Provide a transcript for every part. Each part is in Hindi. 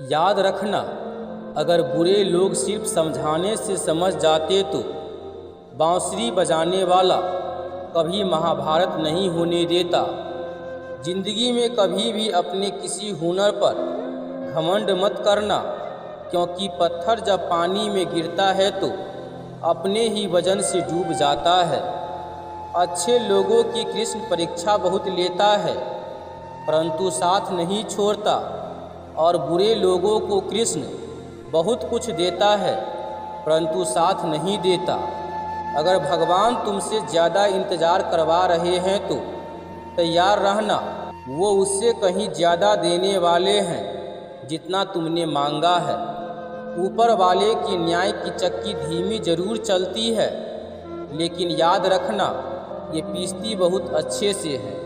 याद रखना, अगर बुरे लोग सिर्फ समझाने से समझ जाते तो बांसुरी बजाने वाला कभी महाभारत नहीं होने देता। जिंदगी में कभी भी अपने किसी हुनर पर घमंड मत करना, क्योंकि पत्थर जब पानी में गिरता है तो अपने ही वजन से डूब जाता है। अच्छे लोगों की कृष्ण परीक्षा बहुत लेता है, परंतु साथ नहीं छोड़ता, और बुरे लोगों को कृष्ण बहुत कुछ देता है, परंतु साथ नहीं देता। अगर भगवान तुमसे ज़्यादा इंतज़ार करवा रहे हैं तो तैयार रहना, वो उससे कहीं ज़्यादा देने वाले हैं जितना तुमने मांगा है। ऊपर वाले की न्याय की चक्की धीमी जरूर चलती है, लेकिन याद रखना ये पीसती बहुत अच्छे से है।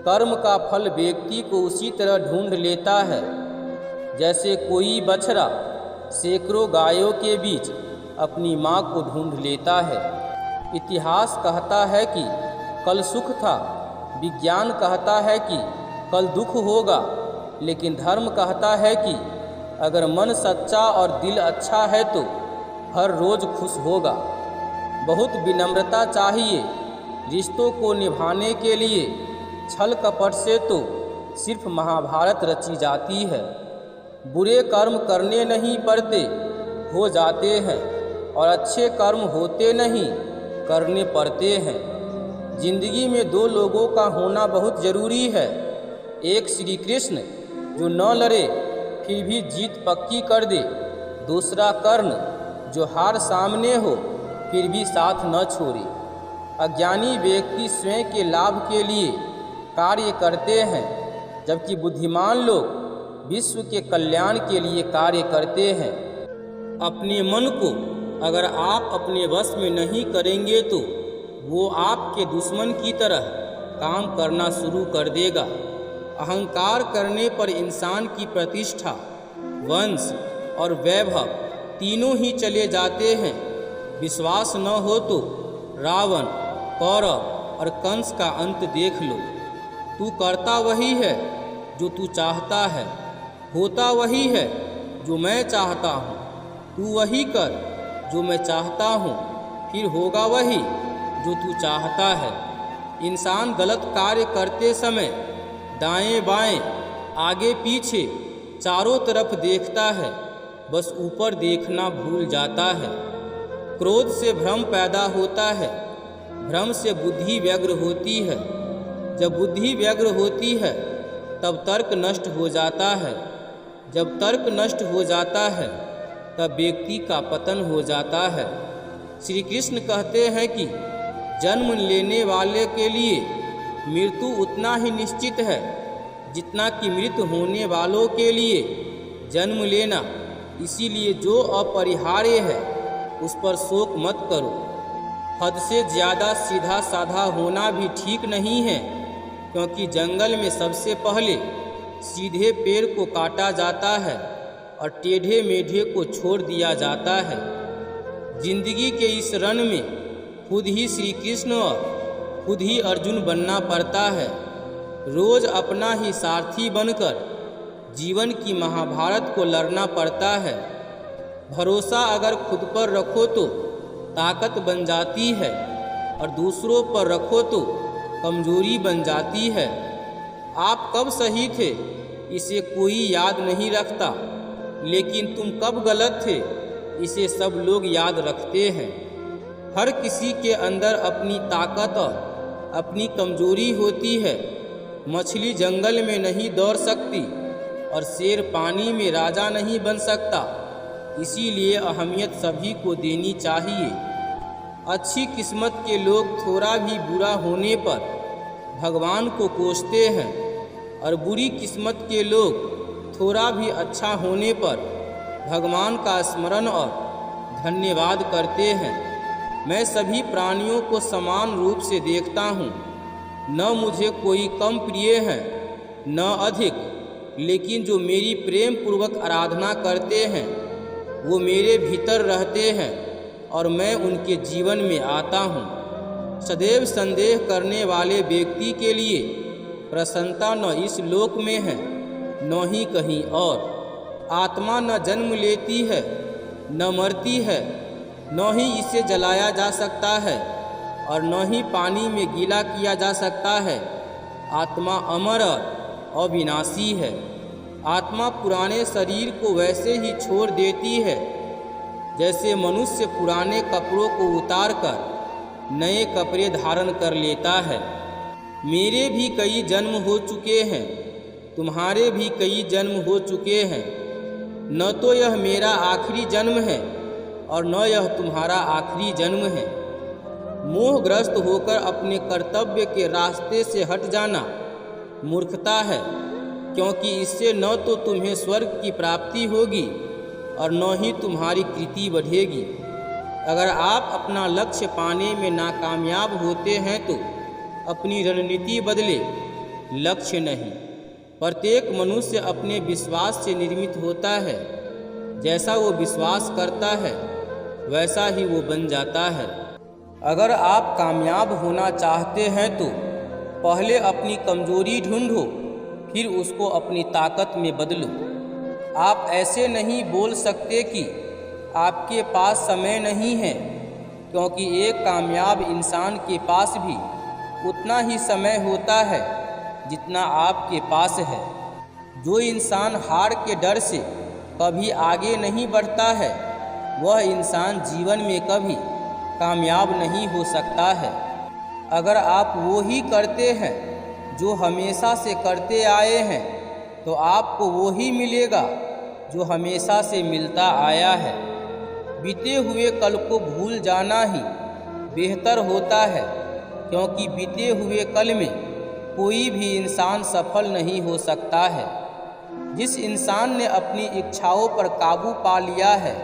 कर्म का फल व्यक्ति को उसी तरह ढूंढ लेता है जैसे कोई बछड़ा सैकड़ों गायों के बीच अपनी माँ को ढूंढ लेता है। इतिहास कहता है कि कल सुख था, विज्ञान कहता है कि कल दुख होगा, लेकिन धर्म कहता है कि अगर मन सच्चा और दिल अच्छा है तो हर रोज़ खुश होगा। बहुत विनम्रता चाहिए रिश्तों को निभाने के लिए, छल कपट से तो सिर्फ महाभारत रची जाती है। बुरे कर्म करने नहीं पड़ते, हो जाते हैं, और अच्छे कर्म होते नहीं, करने पड़ते हैं। जिंदगी में दो लोगों का होना बहुत ज़रूरी है, एक श्री कृष्ण जो न लड़े फिर भी जीत पक्की कर दे, दूसरा कर्ण जो हार सामने हो फिर भी साथ न छोड़े। अज्ञानी व्यक्ति स्वयं के लाभ के लिए कार्य करते हैं, जबकि बुद्धिमान लोग विश्व के कल्याण के लिए कार्य करते हैं। अपने मन को अगर आप अपने वश में नहीं करेंगे तो वो आपके दुश्मन की तरह काम करना शुरू कर देगा। अहंकार करने पर इंसान की प्रतिष्ठा, वंश और वैभव तीनों ही चले जाते हैं। विश्वास न हो तो रावण, कौरव और कंस का अंत देख लो। तू करता वही है जो तू चाहता है, होता वही है जो मैं चाहता हूँ। तू वही कर जो मैं चाहता हूँ, फिर होगा वही जो तू चाहता है। इंसान गलत कार्य करते समय दाएं बाएं, आगे पीछे चारों तरफ देखता है, बस ऊपर देखना भूल जाता है। क्रोध से भ्रम पैदा होता है, भ्रम से बुद्धि व्यग्र होती है। जब बुद्धि व्यग्र होती है तब तर्क नष्ट हो जाता है। जब तर्क नष्ट हो जाता है तब व्यक्ति का पतन हो जाता है। श्री कृष्ण कहते हैं कि जन्म लेने वाले के लिए मृत्यु उतना ही निश्चित है जितना कि मृत होने वालों के लिए जन्म लेना। इसीलिए जो अपरिहार्य है उस पर शोक मत करो। हद से ज़्यादा सीधा साधा होना भी ठीक नहीं है, क्योंकि जंगल में सबसे पहले सीधे पेड़ को काटा जाता है और टेढ़े मेढ़े को छोड़ दिया जाता है। जिंदगी के इस रण में खुद ही श्री कृष्ण और खुद ही अर्जुन बनना पड़ता है। रोज अपना ही सारथी बनकर जीवन की महाभारत को लड़ना पड़ता है। भरोसा अगर खुद पर रखो तो ताकत बन जाती है, और दूसरों पर रखो तो कमजोरी बन जाती है। आप कब सही थे इसे कोई याद नहीं रखता, लेकिन तुम कब गलत थे इसे सब लोग याद रखते हैं। हर किसी के अंदर अपनी ताकत और अपनी कमजोरी होती है। मछली जंगल में नहीं दौड़ सकती और शेर पानी में राजा नहीं बन सकता। इसीलिए अहमियत सभी को देनी चाहिए। अच्छी किस्मत के लोग थोड़ा भी बुरा होने पर भगवान को कोसते हैं, और बुरी किस्मत के लोग थोड़ा भी अच्छा होने पर भगवान का स्मरण और धन्यवाद करते हैं। मैं सभी प्राणियों को समान रूप से देखता हूँ। न मुझे कोई कम प्रिय है न अधिक, लेकिन जो मेरी प्रेम पूर्वक आराधना करते हैं वो मेरे भीतर रहते हैं और मैं उनके जीवन में आता हूँ। सदैव संदेह करने वाले व्यक्ति के लिए प्रसन्नता न इस लोक में है न ही कहीं और। आत्मा न जन्म लेती है न मरती है, न ही इसे जलाया जा सकता है और न ही पानी में गीला किया जा सकता है। आत्मा अमर और अविनाशी है। आत्मा पुराने शरीर को वैसे ही छोड़ देती है जैसे मनुष्य पुराने कपड़ों को उतारकर नए कपड़े धारण कर लेता है। मेरे भी कई जन्म हो चुके हैं, तुम्हारे भी कई जन्म हो चुके हैं। न तो यह मेरा आखिरी जन्म है और न यह तुम्हारा आखिरी जन्म है। मोहग्रस्त होकर अपने कर्तव्य के रास्ते से हट जाना मूर्खता है, क्योंकि इससे न तो तुम्हें स्वर्ग की प्राप्ति होगी और न ही तुम्हारी कृति बढ़ेगी। अगर आप अपना लक्ष्य पाने में नाकामयाब होते हैं तो अपनी रणनीति बदले, लक्ष्य नहीं। प्रत्येक मनुष्य अपने विश्वास से निर्मित होता है। जैसा वो विश्वास करता है वैसा ही वो बन जाता है। अगर आप कामयाब होना चाहते हैं तो पहले अपनी कमजोरी ढूंढो, फिर उसको अपनी ताकत में बदलो। आप ऐसे नहीं बोल सकते कि आपके पास समय नहीं है, क्योंकि एक कामयाब इंसान के पास भी उतना ही समय होता है जितना आपके पास है। जो इंसान हार के डर से कभी आगे नहीं बढ़ता है, वह इंसान जीवन में कभी कामयाब नहीं हो सकता है। अगर आप वो ही करते हैं जो हमेशा से करते आए हैं, तो आपको वो ही मिलेगा जो हमेशा से मिलता आया है। बीते हुए कल को भूल जाना ही बेहतर होता है, क्योंकि बीते हुए कल में कोई भी इंसान सफल नहीं हो सकता है। जिस इंसान ने अपनी इच्छाओं पर काबू पा लिया है,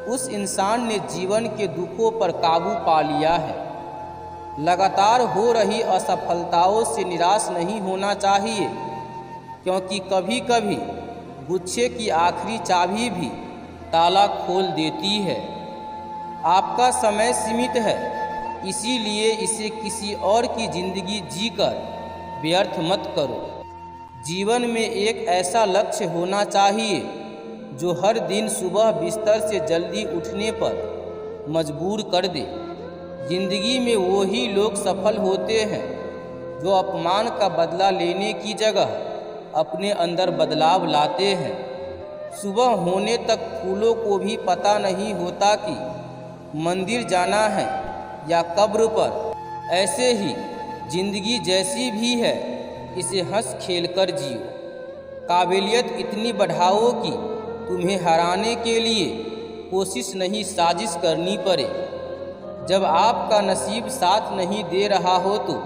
उस इंसान ने जीवन के दुखों पर काबू पा लिया है। लगातार हो रही असफलताओं से निराश नहीं होना चाहिए, क्योंकि कभी कभी गुच्छे की आखिरी चाबी भी ताला खोल देती है। आपका समय सीमित है, इसीलिए इसे किसी और की जिंदगी जीकर व्यर्थ मत करो। जीवन में एक ऐसा लक्ष्य होना चाहिए जो हर दिन सुबह बिस्तर से जल्दी उठने पर मजबूर कर दे। जिंदगी में वो ही लोग सफल होते हैं जो अपमान का बदला लेने की जगह अपने अंदर बदलाव लाते हैं। सुबह होने तक फूलों को भी पता नहीं होता कि मंदिर जाना है या कब्र पर। ऐसे ही जिंदगी जैसी भी है, इसे हंस खेल कर जियो। काबिलियत इतनी बढ़ाओ कि तुम्हें हराने के लिए कोशिश नहीं साजिश करनी पड़े। जब आपका नसीब साथ नहीं दे रहा हो तो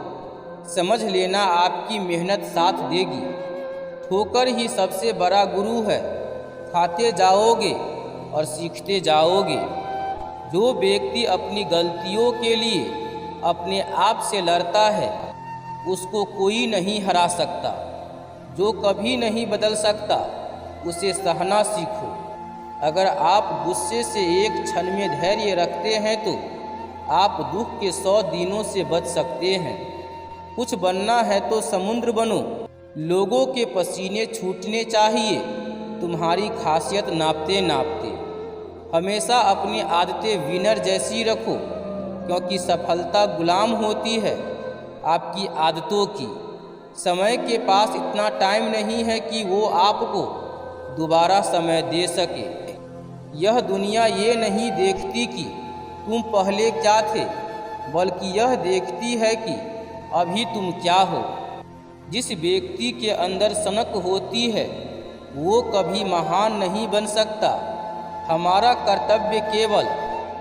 समझ लेना आपकी मेहनत साथ देगी। ठोकर ही सबसे बड़ा गुरु है, खाते जाओगे और सीखते जाओगे। जो व्यक्ति अपनी गलतियों के लिए अपने आप से लड़ता है, उसको कोई नहीं हरा सकता। जो कभी नहीं बदल सकता, उसे सहना सीखो। अगर आप गुस्से से एक क्षण में धैर्य रखते हैं तो आप दुख के 100 दिनों से बच सकते हैं। कुछ बनना है तो समुद्र बनो। लोगों के पसीने छूटने चाहिए तुम्हारी खासियत नापते नापते। हमेशा अपनी आदतें विनर जैसी रखो, क्योंकि सफलता गुलाम होती है आपकी आदतों की। समय के पास इतना टाइम नहीं है कि वो आपको दोबारा समय दे सके। यह दुनिया ये नहीं देखती कि तुम पहले क्या थे, बल्कि यह देखती है कि अभी तुम क्या हो। जिस व्यक्ति के अंदर सनक होती है वो कभी महान नहीं बन सकता। हमारा कर्तव्य केवल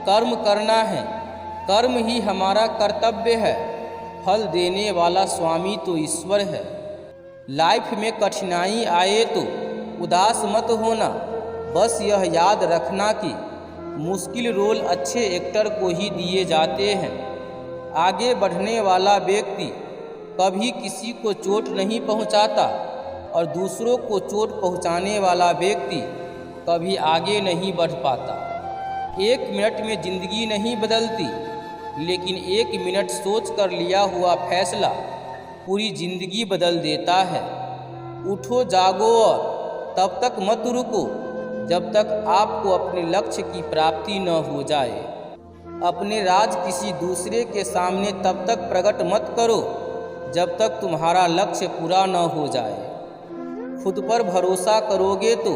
कर्म करना है। कर्म ही हमारा कर्तव्य है। फल देने वाला स्वामी तो ईश्वर है। लाइफ में कठिनाई आए तो उदास मत होना। बस यह याद रखना कि मुश्किल रोल अच्छे एक्टर को ही दिए जाते हैं। आगे बढ़ने वाला व्यक्ति कभी किसी को चोट नहीं पहुंचाता और दूसरों को चोट पहुंचाने वाला व्यक्ति कभी आगे नहीं बढ़ पाता। 1 मिनट में ज़िंदगी नहीं बदलती, लेकिन 1 मिनट सोच कर लिया हुआ फैसला पूरी ज़िंदगी बदल देता है। उठो, जागो और तब तक मत रुको जब तक आपको अपने लक्ष्य की प्राप्ति न हो जाए। अपने राज किसी दूसरे के सामने तब तक प्रकट मत करो जब तक तुम्हारा लक्ष्य पूरा न हो जाए। खुद पर भरोसा करोगे तो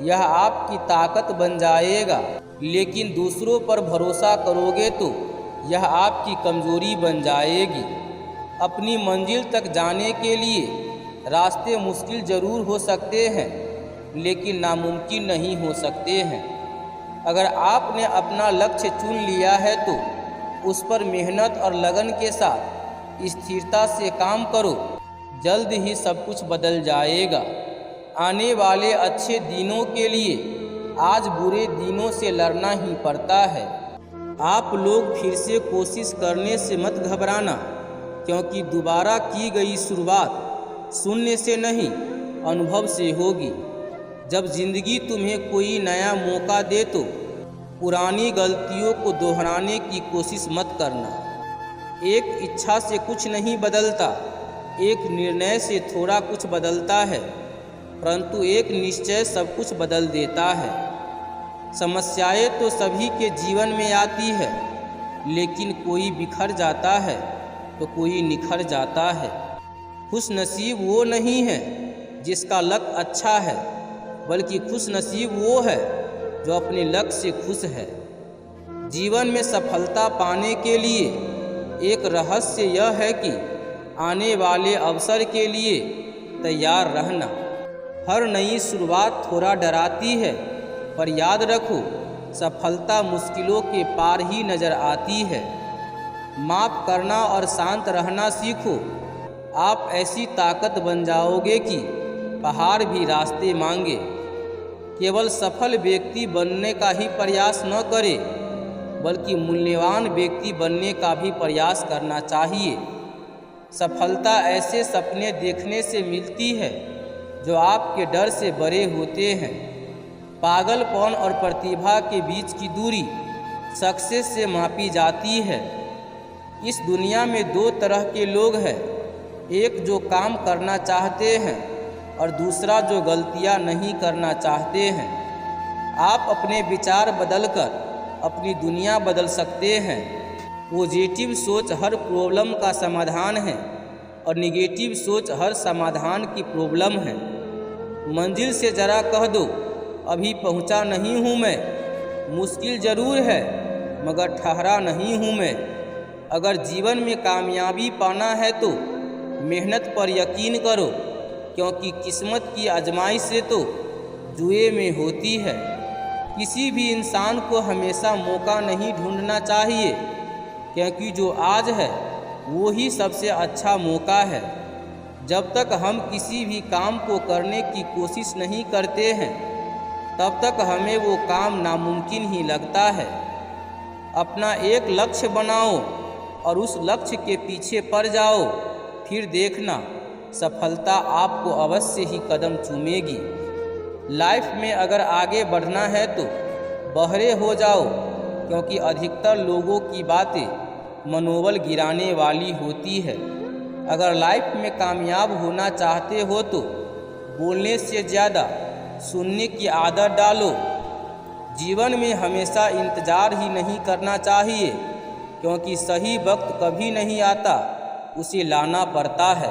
यह आपकी ताकत बन जाएगा, लेकिन दूसरों पर भरोसा करोगे तो यह आपकी कमजोरी बन जाएगी। अपनी मंजिल तक जाने के लिए रास्ते मुश्किल जरूर हो सकते हैं, लेकिन नामुमकिन नहीं हो सकते हैं। अगर आपने अपना लक्ष्य चुन लिया है तो उस पर मेहनत और लगन के साथ स्थिरता से काम करो। जल्द ही सब कुछ बदल जाएगा। आने वाले अच्छे दिनों के लिए आज बुरे दिनों से लड़ना ही पड़ता है। आप लोग फिर से कोशिश करने से मत घबराना, क्योंकि दोबारा की गई शुरुआत शून्य से नहीं अनुभव से होगी। जब जिंदगी तुम्हें कोई नया मौका दे तो पुरानी गलतियों को दोहराने की कोशिश मत करना। एक इच्छा से कुछ नहीं बदलता, एक निर्णय से थोड़ा कुछ बदलता है, परंतु एक निश्चय सब कुछ बदल देता है। समस्याएं तो सभी के जीवन में आती है, लेकिन कोई बिखर जाता है तो कोई निखर जाता है। खुश नसीब वो नहीं है जिसका लक अच्छा है, बल्कि खुश नसीब वो है जो अपने लक से खुश है। जीवन में सफलता पाने के लिए एक रहस्य यह है कि आने वाले अवसर के लिए तैयार रहना। हर नई शुरुआत थोड़ा डराती है, पर याद रखो सफलता मुश्किलों के पार ही नज़र आती है। माफ़ करना और शांत रहना सीखो। आप ऐसी ताकत बन जाओगे कि पहाड़ भी रास्ते मांगे। केवल सफल व्यक्ति बनने का ही प्रयास न करे, बल्कि मूल्यवान व्यक्ति बनने का भी प्रयास करना चाहिए। सफलता ऐसे सपने देखने से मिलती है जो आपके डर से बड़े होते हैं। पागलपन और प्रतिभा के बीच की दूरी सक्सेस से मापी जाती है। इस दुनिया में दो तरह के लोग हैं, एक जो काम करना चाहते हैं और दूसरा जो गलतियां नहीं करना चाहते हैं। आप अपने विचार बदलकर अपनी दुनिया बदल सकते हैं। पॉजिटिव सोच हर प्रॉब्लम का समाधान है और नेगेटिव सोच हर समाधान की प्रॉब्लम है। मंजिल से ज़रा कह दो, अभी पहुंचा नहीं हूं मैं। मुश्किल ज़रूर है मगर ठहरा नहीं हूं मैं। अगर जीवन में कामयाबी पाना है तो मेहनत पर यकीन करो, क्योंकि किस्मत की आजमाइश तो जुए में होती है। किसी भी इंसान को हमेशा मौका नहीं ढूंढना चाहिए, क्योंकि जो आज है वो ही सबसे अच्छा मौका है। जब तक हम किसी भी काम को करने की कोशिश नहीं करते हैं, तब तक हमें वो काम नामुमकिन ही लगता है। अपना एक लक्ष्य बनाओ और उस लक्ष्य के पीछे पड़ जाओ, फिर देखना सफलता आपको अवश्य ही कदम चूमेगी। लाइफ में अगर आगे बढ़ना है तो बहरे हो जाओ, क्योंकि अधिकतर लोगों की बातें मनोबल गिराने वाली होती है। अगर लाइफ में कामयाब होना चाहते हो तो बोलने से ज़्यादा सुनने की आदत डालो। जीवन में हमेशा इंतज़ार ही नहीं करना चाहिए, क्योंकि सही वक्त कभी नहीं आता, उसे लाना पड़ता है।